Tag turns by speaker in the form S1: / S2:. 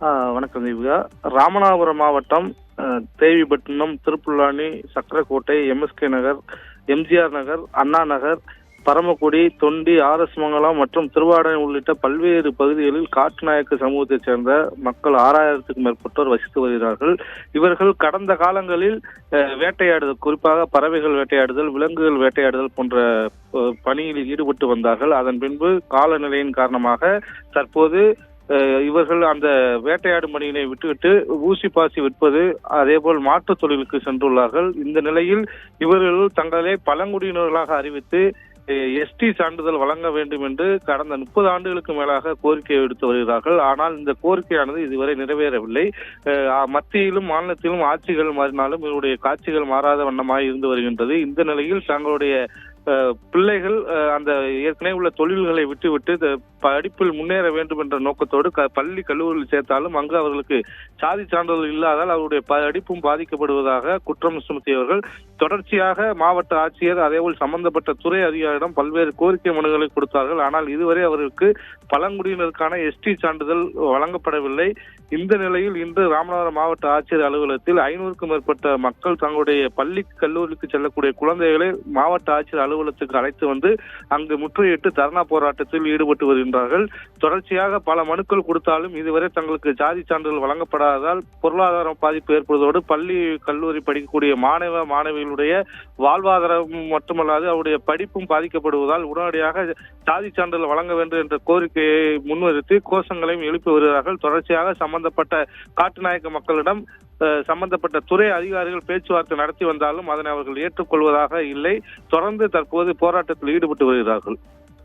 S1: வணக்கம் தீபிகா. ராமநாதபுரம் மாவட்டம் தேவிப்பட்டினம், திருப்புல்லானி, சக்கரக்கோட்டை, எம்எஸ்கே நகர், எம்ஜிஆர் நகர், அண்ணா நகர், பரமக்குடி, தொண்டி, ஆர்எஸ் மங்கலம் மற்றும் திருவாடனை உள்ளிட்ட பல்வேறு பகுதிகளில் காட்டுநாயக்க சமூகத்தைச் சேர்ந்த மக்கள் 6000க்கும் மேற்பட்டோர் வசித்து வருகிறார்கள். இவர்கள் கடந்த காலங்களில் வேட்டையாடுதல், குறிப்பாக பறவைகள் வேட்டையாடுதல், விலங்குகள் வேட்டையாடுதல் போன்ற பணியில் ஈடுபட்டு வந்தார்கள். அதன் பின்பு காலநிலையின் காரணமாக தற்போது இவர்கள் அந்த வேட்டையாடும் பணியினை விட்டுவிட்டு ஊசி பாசி விற்பது, அதேபோல் மாற்றுத் தொழிலுக்கு சென்றுள்ளார்கள். இந்த நிலையில் இவர்கள் தங்களை பழங்குடியினர்களாக அறிவித்து எஸ்டி சான்றிதழ் வழங்க வேண்டும் என்று கடந்த 30 ஆண்டுகளுக்கு மேலாக கோரிக்கை விடுத்து வருகிறார்கள். ஆனால் இந்த கோரிக்கையானது இதுவரை நிறைவேறவில்லை. மத்தியிலும் மாநிலத்திலும் ஆட்சிகள் மாறினாலும் இவருடைய காட்சிகள் மாறாத வண்ணமாக இருந்து வருகின்றது. இந்த நிலையில் தங்களுடைய பிள்ளைகள் அந்த ஏற்கனவே உள்ள தொழில்களை விட்டுவிட்டு படிப்பில் முன்னேற வேண்டும் என்ற நோக்கத்தோடு பள்ளி கல்லூரியில் சேர்த்தாலும் அங்கு அவர்களுக்கு சாதி சான்றிதழ் இல்லாதால் அவருடைய படிப்பும் பாதிக்கப்படுவதாக குற்றம் சுமத்தியவர்கள் தொடர்ச்சியாக மாவட்ட ஆட்சியர் அதேபோல் சம்பந்தப்பட்ட துறை அதிகாரியிடம் பல்வேறு கோரிக்கை மனுக்களை கொடுத்தார்கள். ஆனால் இதுவரை அவர்களுக்கு பழங்குடியினருக்கான எஸ்டி சான்றிதழ் வழங்கப்படவில்லை. இந்த நிலையில் இன்று ராமநாதபுரம் மாவட்ட ஆட்சியர் அலுவலகத்தில் 500க்கும் மேற்பட்ட மக்கள் தங்களுடைய பள்ளி கல்லூரிக்கு செல்லக்கூடிய குழந்தைகளை மாவட்ட ஆட்சியர் அலுவலகத்துக்கு அழைத்து வந்து அங்கு முற்றுகையிட்டு தர்ணா போராட்டத்தில் ஈடுபட்டு வருகின்றார்கள். தொடர்ச்சியாக பல மனுக்கள் கொடுத்தாலும் இதுவரை தங்களுக்கு சாதி சான்றிதழ் வழங்கப்படாததால் பொருளாதார பாதிப்பு ஏற்படுவதோடு பள்ளி கல்லூரி படிக்கக்கூடிய மாணவ மாணவிகளுடைய வாழ்வாதாரம் மட்டுமல்லாது அவருடைய படிப்பும் பாதிக்கப்படுவதால் உடனடியாக சாதி சான்றிதழ் வழங்க வேண்டும் என்ற கோரிக்கையை முன்னிறுத்தி கோஷங்களையும் எழுப்பி வருகிறார்கள். தொடர்ச்சியாக சம்பந்தப்பட்ட காட்டுநாயக்க மக்களிடம் சம்பந்தப்பட்ட துறை அதிகாரிகள் பேச்சுவார்த்தை நடத்தி வந்தாலும் அதனை அவர்கள் ஏற்றுக்கொள்வதாக இல்லை. தொடர்ந்து தற்போது போராட்டத்தில் ஈடுபட்டு வருகிறார்கள்.